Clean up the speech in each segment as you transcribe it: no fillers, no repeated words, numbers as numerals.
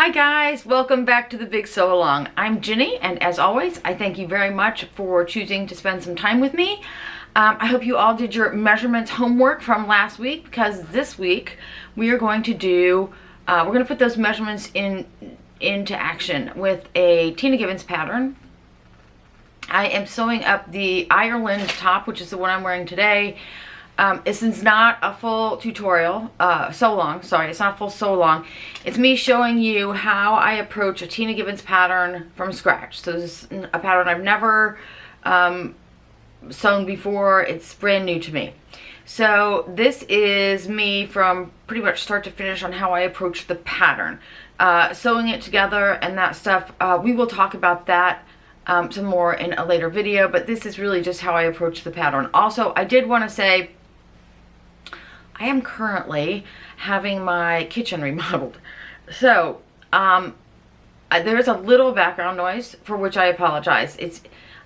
Hi guys, welcome back to the Big Sew Along. I'm Ginny, and as always, I thank you very much for choosing to spend some time with me. I hope you all did your measurements homework from last week, because this week we are going to do, we're going to put those measurements into action with a Tina Gibbons pattern. I am sewing up the Ireland top, which is the one I'm wearing today. This is not a full tutorial, sew along, sorry, it's not a full sew along. It's me showing you how I approach a Tina Gibbons pattern from scratch. So this is a pattern I've never sewn before. It's brand new to me. So this is me from pretty much start to finish on how I approach the pattern. Sewing it together and that stuff, we will talk about that some more in a later video, but this is really just how I approach the pattern. Also, I did want to say, I am currently having my kitchen remodeled. So, there's a little background noise, for which I apologize.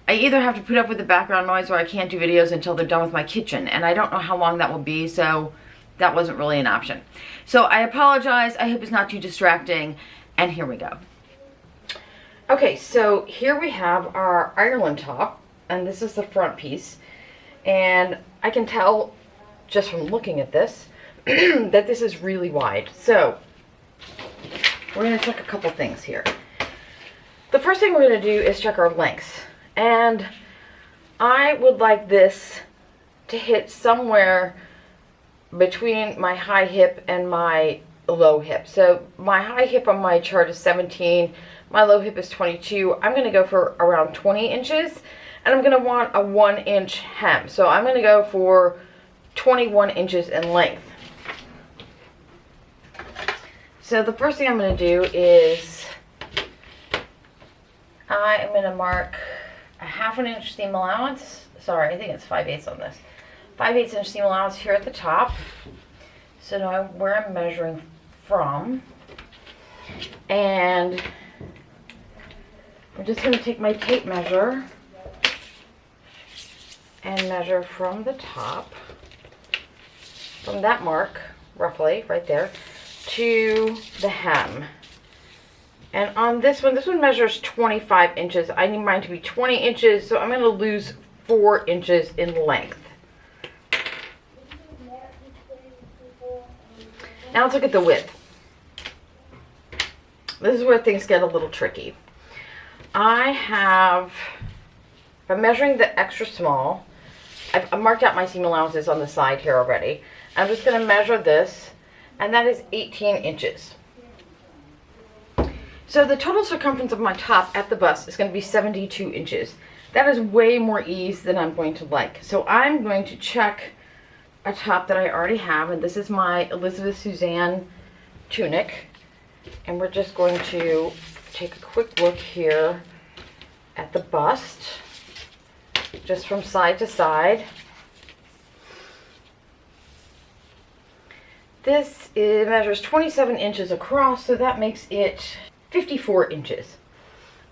I either have to put up with the background noise or I can't do videos until they're done with my kitchen. And I don't know how long that will be, so that wasn't really an option. So I apologize. I hope it's not too distracting. And here we go. Okay, so here we have our Ireland top. And this is the front piece. And I can tell just from looking at this that this is really wide. So we're going to check a couple things here. The first thing we're going to do is check our lengths, and I would like this to hit somewhere between my high hip and my low hip. So my high hip on my chart is 17, my low hip is 22. I'm going to go for around 20 inches, and I'm going to want a 1-inch hem. So I'm going to go for 21 inches in length. So the first thing I'm going to do is I am going to mark a 1/2 inch seam allowance. Sorry, I think it's 5/8 on this. 5/8 inch seam allowance here at the top. So now where I'm measuring from. And I'm just going to take my tape measure and measure from the top, from that mark, roughly, right there, to the hem. And on this one measures 25 inches. I need mine to be 20 inches, so I'm going to lose 4 inches in length. Now let's look at the width. This is where things get a little tricky. I'm measuring the extra small. I've marked out my seam allowances on the side here already. I'm just going to measure this, and that is 18 inches. So the total circumference of my top at the bust is going to be 72 inches. That is way more ease than I'm going to like. So I'm going to check a top that I already have, and this is my Elizabeth Suzanne tunic. And we're just going to take a quick look here at the bust, just from side to side. This measures 27 inches across, so that makes it 54 inches.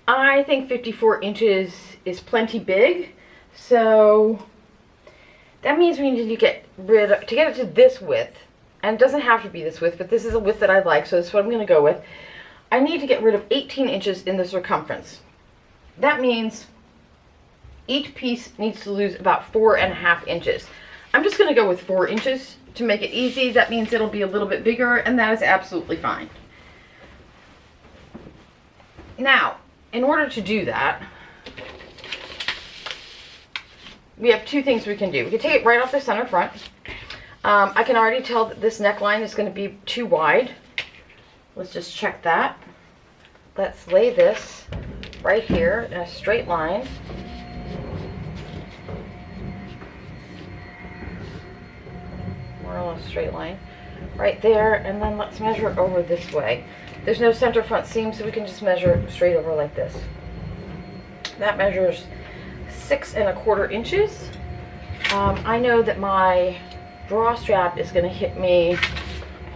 I think 54 inches is plenty big, so that means we need to get it to this width, and it doesn't have to be this width, but this is a width that I like, so this is what I'm going to go with. I need to get rid of 18 inches in the circumference. That means each piece needs to lose about 4.5 inches. I'm just going to go with 4 inches to make it easy. That means it'll be a little bit bigger, and that is absolutely fine. Now, in order to do that, we have two things we can do. We can take it right off the center front. I can already tell that this neckline is going to be too wide. Let's just check that. Let's lay this right here in a straight line. More or less straight line. Right there, and then let's measure over this way. There's no center front seam, so we can just measure straight over like this. That measures 6 1/4 inches. I know that my bra strap is going to hit me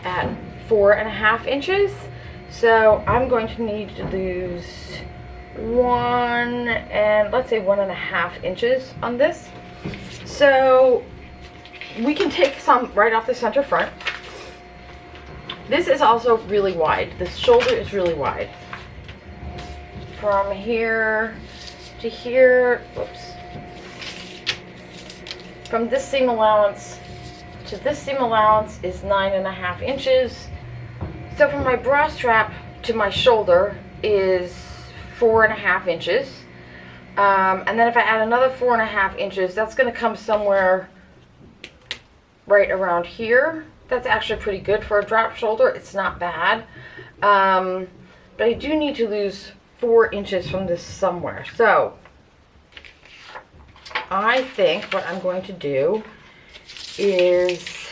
at 4.5 inches, so I'm going to need to lose 1.5 inches on this. So we can take some right off the center front, This is also really wide. The shoulder is really wide. From here to here, whoops. From this seam allowance to this seam allowance is 9.5 inches. So from my bra strap to my shoulder is 4.5 inches. And then if I add another 4.5 inches, that's going to come somewhere right around here. That's actually pretty good for a drop shoulder. It's not bad. But I do need to lose 4 inches from this somewhere. So I think what I'm going to do is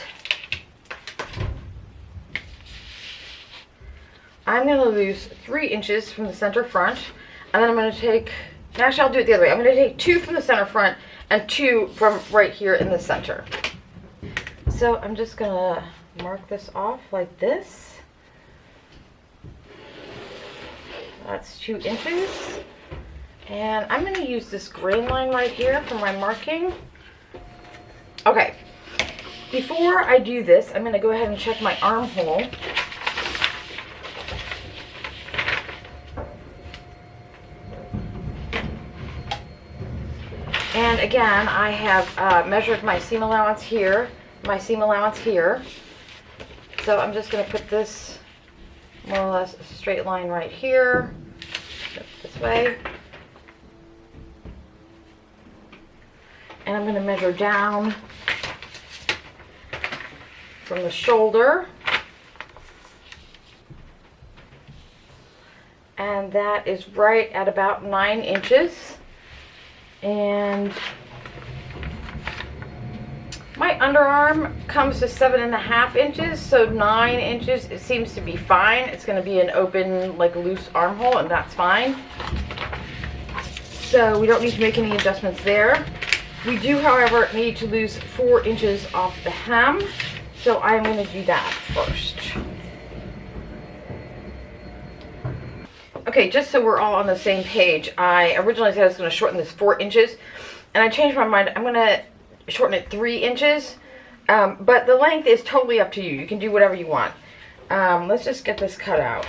I'm going to lose 3 inches from the center front, and then I'm going to take, actually I'll do it the other way. I'm going to take 2 from the center front and 2 from right here in the center. So I'm just going to mark this off like this. That's 2 inches. And I'm going to use this grain line right here for my marking. Okay, before I do this, I'm going to go ahead and check my armhole. And again, I have measured my seam allowance here, my seam allowance here. So I'm just going to put this more or less a straight line right here, this way. And I'm going to measure down from the shoulder. And that is right at about 9 inches. And my underarm comes to 7.5 inches, so 9 inches, it seems to be fine. It's going to be an open, like loose armhole, and that's fine. So we don't need to make any adjustments there. We do, however, need to lose 4 inches off the hem, so I'm going to do that first. Okay, just so we're all on the same page, I originally said I was going to shorten this 4 inches, and I changed my mind. I'm going to shorten it 3 inches, but the length is totally up to you. You can do whatever you want. Let's just get this cut out.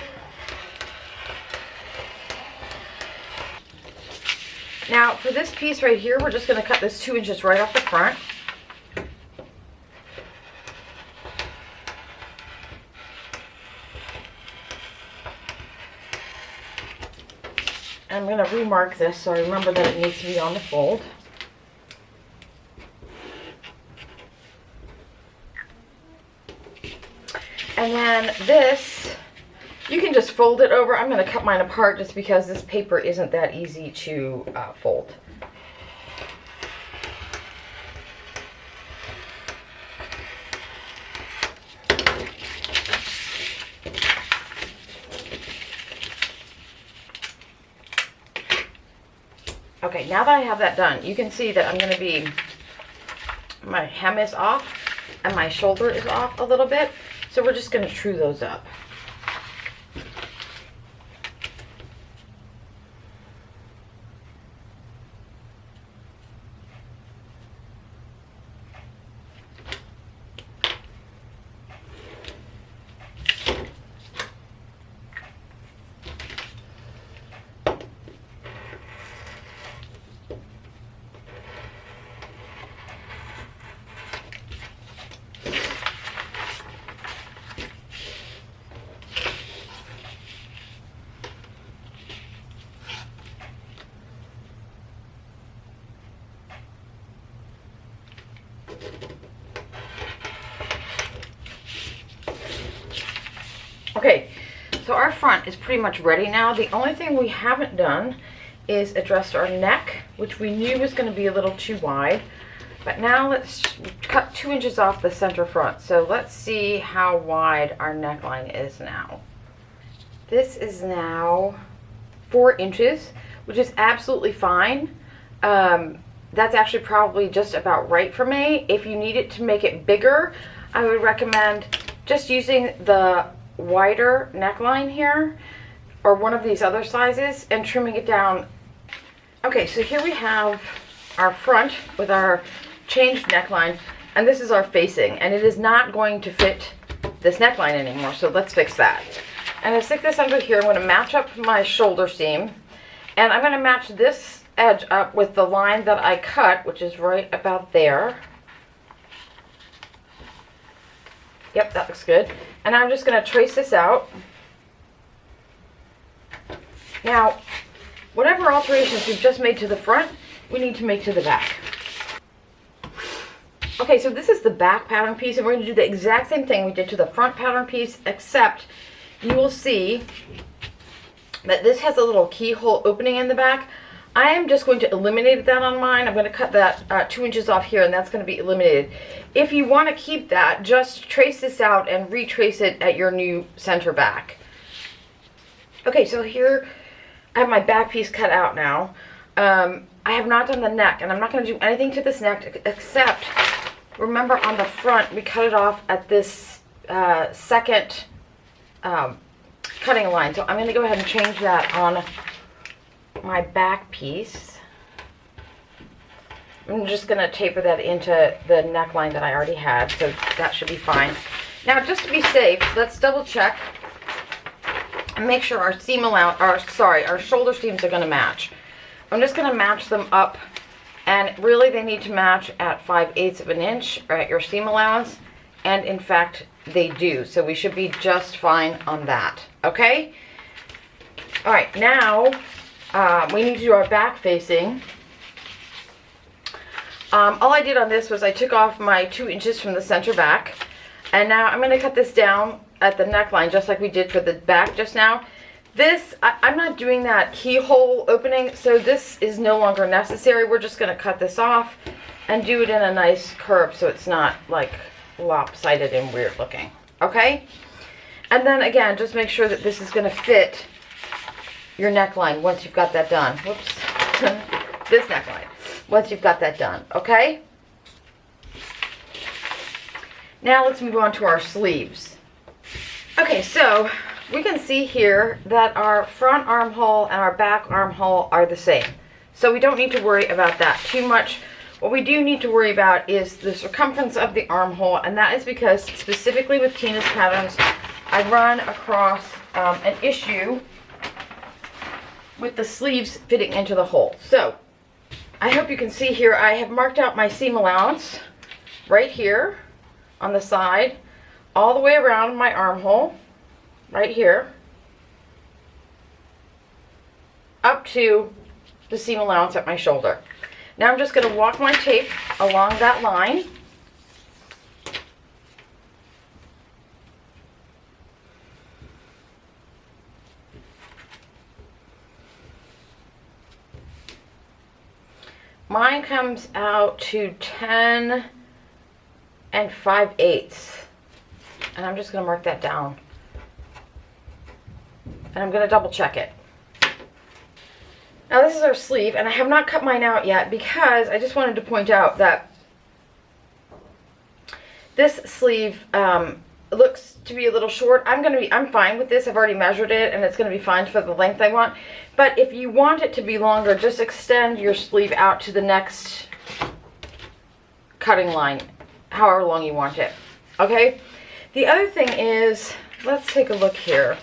Now, for this piece right here, we're just going to cut this 2 inches right off the front. I'm going to remark this so I remember that it needs to be on the fold. And then this, you can just fold it over. I'm going to cut mine apart just because this paper isn't that easy to fold. Okay, now that I have that done, you can see that I'm going to be, my hem is off and my shoulder is off a little bit. So we're just going to true those up. Okay, so our front is pretty much ready now. The only thing we haven't done is addressed our neck, which we knew was going to be a little too wide. But now let's cut 2 inches off the center front. So let's see how wide our neckline is now. This is now 4 inches, which is absolutely fine. That's actually probably just about right for me. If you need it to make it bigger, I would recommend just using the wider neckline here or one of these other sizes and trimming it down. Okay, so here we have our front with our changed neckline, and this is our facing, and it is not going to fit this neckline anymore, so let's fix that. I'm going to stick this under here. I'm going to match up my shoulder seam, and I'm going to match this edge up with the line that I cut, which is right about there. Yep, that looks good. And I'm just going to trace this out. Now, whatever alterations we've just made to the front, we need to make to the back. Okay, so this is the back pattern piece, and we're going to do the exact same thing we did to the front pattern piece, except you will see that this has a little keyhole opening in the back. I am just going to eliminate that on mine. I'm going to cut that 2 inches off here, and that's going to be eliminated. If you want to keep that, just trace this out and retrace it at your new center back. Okay, so here I have my back piece cut out now. I have not done the neck, and I'm not going to do anything to this neck except, remember on the front, we cut it off at this second cutting line. So I'm going to go ahead and change that on my back piece. I'm just going to taper that into the neckline that I already had, so that should be fine. Now, just to be safe, let's double check and make sure our seam allowance, our shoulder seams are going to match. I'm just going to match them up, and really they need to match at 5/8 of an inch or at your seam allowance, and in fact they do, so we should be just fine on that. Okay? All right, now we need to do our back facing. All I did on this was I took off my 2 inches from the center back, and now I'm going to cut this down at the neckline just like we did for the back just now. This, I'm not doing that keyhole opening, so this is no longer necessary. We're just going to cut this off and do it in a nice curve so it's not like lopsided and weird looking. Okay? And then again, just make sure that this is going to fit your neckline once you've got that done. Whoops. This neckline. Once you've got that done. Okay? Now let's move on to our sleeves. Okay, so we can see here that our front armhole and our back armhole are the same. So we don't need to worry about that too much. What we do need to worry about is the circumference of the armhole, and that is because specifically with Tina's patterns, I run across an issue with the sleeves fitting into the hole. So I hope you can see here, I have marked out my seam allowance right here on the side, all the way around my armhole, right here, up to the seam allowance at my shoulder. Now I'm just going to walk my tape along that line. Mine comes out to 10 and 5/8. And I'm just going to mark that down. And I'm going to double check it. Now this is our sleeve, and I have not cut mine out yet because I just wanted to point out that this sleeve looks to be a little short. I'm fine with this. I've already measured it, and it's going to be fine for the length I want. But if you want it to be longer, just extend your sleeve out to the next cutting line, however long you want it. Okay? The other thing is, let's take a look here.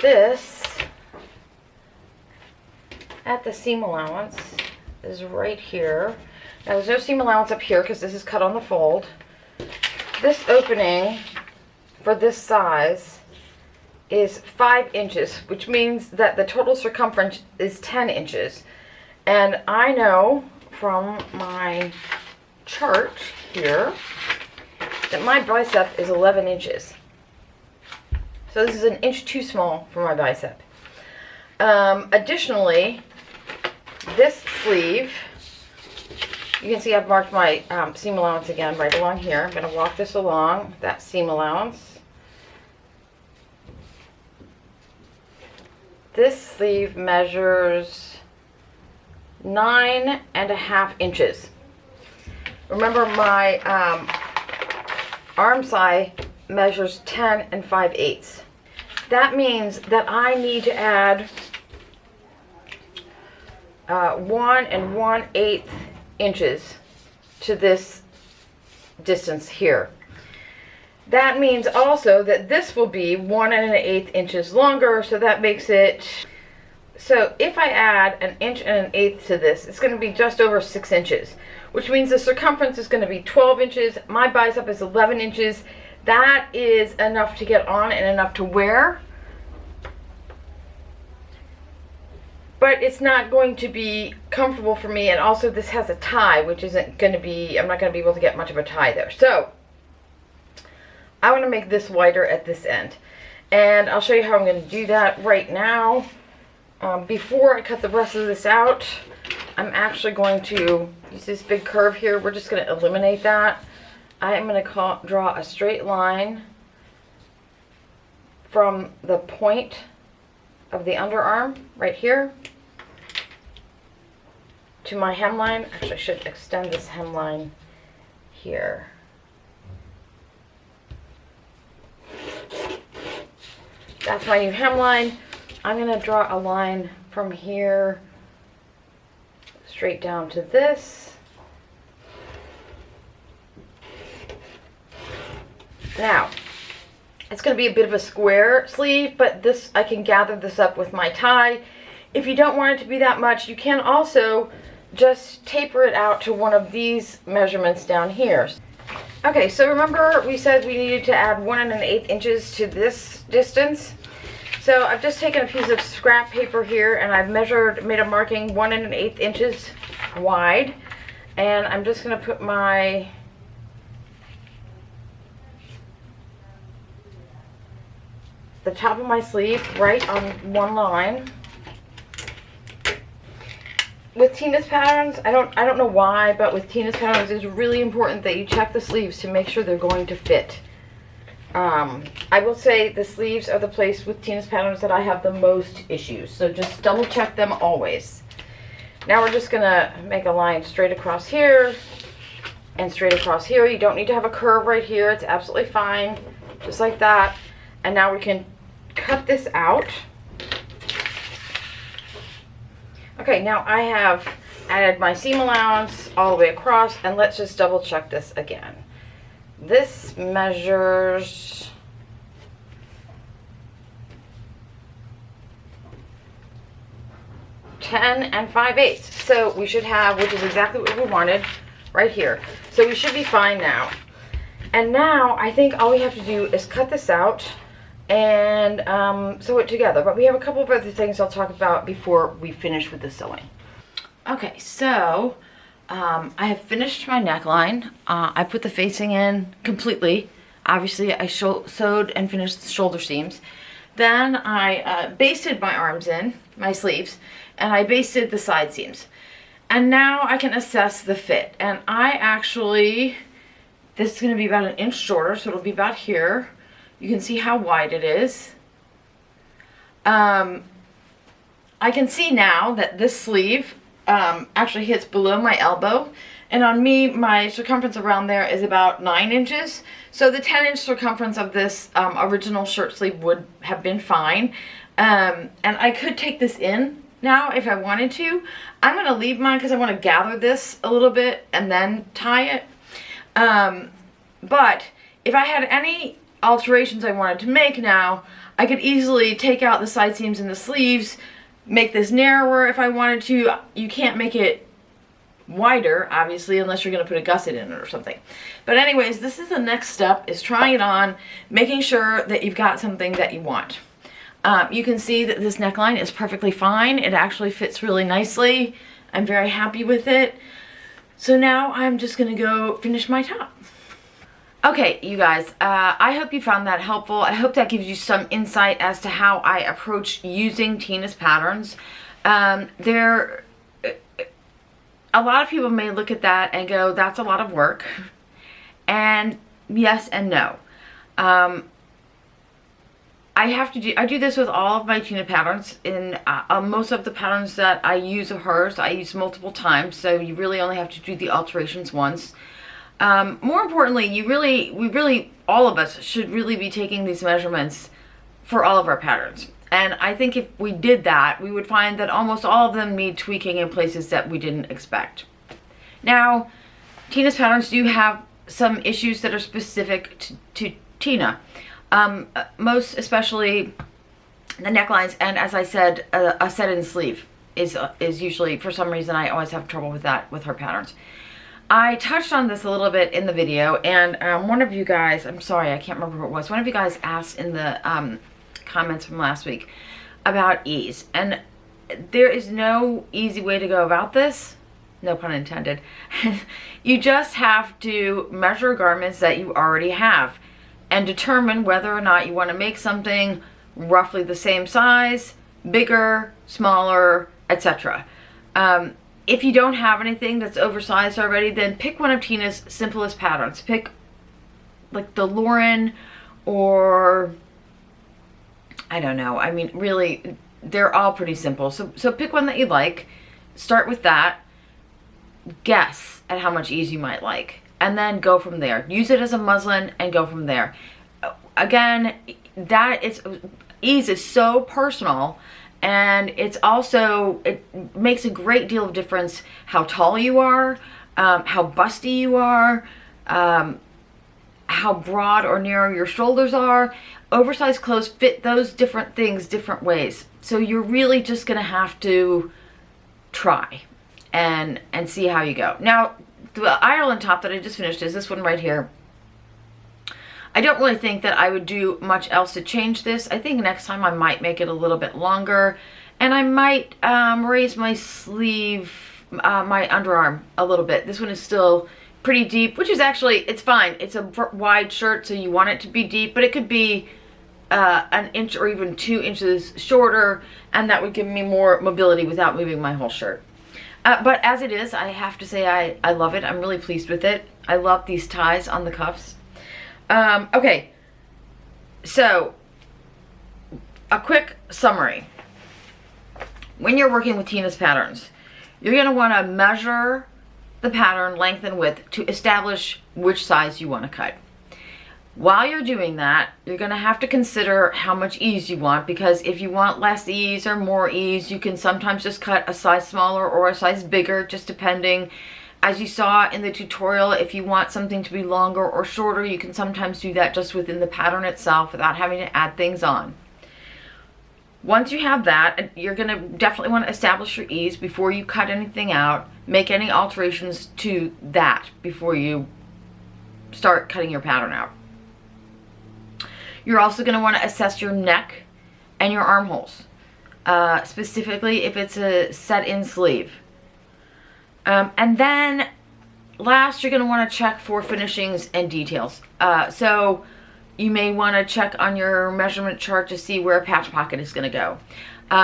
This, at the seam allowance, is right here. Now there's no seam allowance up here because this is cut on the fold. This opening for this size is 5 inches, which means that the total circumference is 10 inches. And I know from my chart here that my bicep is 11 inches. So this is an inch too small for my bicep. Additionally, this sleeve, you can see I've marked my seam allowance again right along here. I'm going to walk this along, that seam allowance. This sleeve measures 9.5 inches. Remember, my arm side measures 10 and 5/8. That means that I need to add 1 1/8 inches to this distance here. That means also that this will be 1 1/8 inches longer, so that makes it, so if I add 1 1/8 inches to this, it's going to be just over 6 inches, which means the circumference is going to be 12 inches. My bicep is 11 inches. That is enough to get on and enough to wear. But it's not going to be comfortable for me, and also this has a tie, which isn't going to be, I'm not going to be able to get much of a tie there. So I want to make this wider at this end, and I'll show you how I'm going to do that right now. Before I cut the rest of this out, I'm actually going to use this big curve here. We're just going to eliminate that. I am going to draw a straight line from the point of the underarm right here to my hemline. Actually, I should extend this hemline here. That's my new hemline. I'm going to draw a line from here straight down to this. Now, it's going to be a bit of a square sleeve, but this, I can gather this up with my tie. If you don't want it to be that much, you can also just taper it out to one of these measurements down here. Okay, so remember we said we needed to add 1 1/8 inches to this distance. So I've just taken a piece of scrap paper here, and I've made a marking 1 1/8 inches wide, and I'm just going to put the top of my sleeve right on one line. With Tina's patterns, I don't know why, but with Tina's patterns, it's really important that you check the sleeves to make sure they're going to fit. I will say the sleeves are the place with Tina's patterns that I have the most issues, so just double check them always. Now we're just gonna make a line straight across here and straight across here. You don't need to have a curve right here, it's absolutely fine, just like that. And now we can cut this out. Okay, now I have added my seam allowance all the way across, and let's just double check this again. This measures 10 5/8. So we should have, which is exactly what we wanted, right here. So we should be fine now. And now I think all we have to do is cut this out and sew it together. But we have a couple of other things I'll talk about before we finish with the sewing. Okay, so I have finished my neckline. I put the facing in completely. Obviously, I sewed and finished the shoulder seams. Then I basted my arms in, my sleeves, and I basted the side seams. And now I can assess the fit. And I actually, this is going to be about 1 inch shorter, so it'll be about here. You can see how wide it is. I can see now that this sleeve actually hits below my elbow, and on me my circumference around there is about 9 inches, so the 10-inch circumference of this original shirt sleeve would have been fine. And I could take this in now if I wanted to. I'm going to leave mine because I want to gather this a little bit and then tie it. But if I had any alterations I wanted to make now, I could easily take out the side seams and the sleeves, make this narrower if I wanted to. You can't make it wider, obviously, unless you're going to put a gusset in it or something. But anyways, this is the next step, is trying it on, making sure that you've got something that you want. You can see that this neckline is perfectly fine. It actually fits really nicely. I'm very happy with it. So now I'm just going to go finish my top. Okay, you guys, I hope you found that helpful. I hope that gives you some insight as to how I approach using Tina's patterns. A lot of people may look at that and go, that's a lot of work. And yes and no. I do this with all of my Tina patterns. In most of the patterns that I use of hers, I use multiple times, so you really only have to do the alterations once. More importantly, all of us should really be taking these measurements for all of our patterns. And I think if we did that, we would find that almost all of them need tweaking in places that we didn't expect. Now, Tina's patterns do have some issues that are specific to Tina. Most especially the necklines, and as I said, a set-in sleeve is usually, for some reason, I always have trouble with that with her patterns. I touched on this a little bit in the video, and one of you guys, I'm sorry, I can't remember who it was, one of you guys asked in the comments from last week about ease, and there is no easy way to go about this, no pun intended. You just have to measure garments that you already have and determine whether or not you want to make something roughly the same size, bigger, smaller, etc. If you don't have anything that's oversized already, then pick one of Tina's simplest patterns. Pick like the Lauren, or I don't know. I mean, really, they're all pretty simple. So pick one that you like. Start with that. Guess at how much ease you might like, and then go from there. Use it as a muslin and go from there. Again, ease is so personal, and it's also, it makes a great deal of difference how tall you are, how busty you are, how broad or narrow your shoulders are. Oversized clothes fit those different things different ways. So you're really just gonna have to try and see how you go. Now, the Ireland top that I just finished is this one right here. I don't really think that I would do much else to change this. I think next time I might make it a little bit longer, and I might raise my sleeve, my underarm a little bit. This one is still pretty deep, which is actually, it's fine. It's a wide shirt, so you want it to be deep, but it could be an inch or even 2 inches shorter, and that would give me more mobility without moving my whole shirt. But as it is, I have to say I love it. I'm really pleased with it. I love these ties on the cuffs. Okay, so a quick summary. When you're working with Tina's patterns, you're going to want to measure the pattern length and width to establish which size you want to cut. While you're doing that, you're going to have to consider how much ease you want, because if you want less ease or more ease, you can sometimes just cut a size smaller or a size bigger, just depending. As you saw in the tutorial, if you want something to be longer or shorter, you can sometimes do that just within the pattern itself without having to add things on. Once you have that, you're going to definitely want to establish your ease before you cut anything out. Make any alterations to that before you start cutting your pattern out. You're also going to want to assess your neck and your armholes, specifically if it's a set-in sleeve. And then last, you're going to want to check for finishings and details. So you may want to check on your measurement chart to see where a patch pocket is going to go.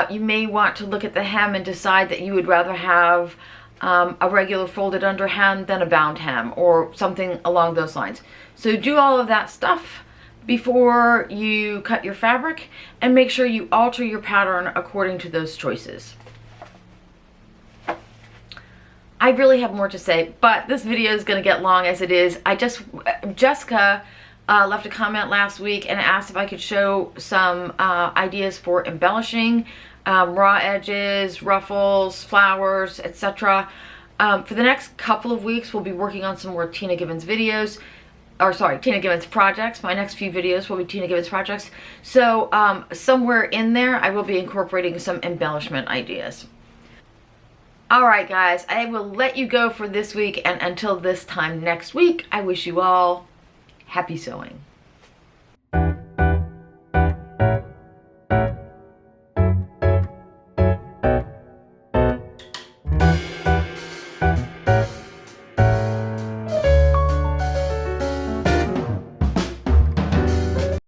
You may want to look at the hem and decide that you would rather have a regular folded under hem than a bound hem, or something along those lines. So do all of that stuff before you cut your fabric, and make sure you alter your pattern according to those choices. I really have more to say, but this video is going to get long as it is. Jessica left a comment last week and asked if I could show some ideas for embellishing, raw edges, ruffles, flowers, etc. For the next couple of weeks, we'll be working on some more Tina Gibbons videos. Or sorry, Tina Gibbons projects. My next few videos will be Tina Gibbons projects. So somewhere in there, I will be incorporating some embellishment ideas. Alright guys, I will let you go for this week, and until this time next week, I wish you all happy sewing.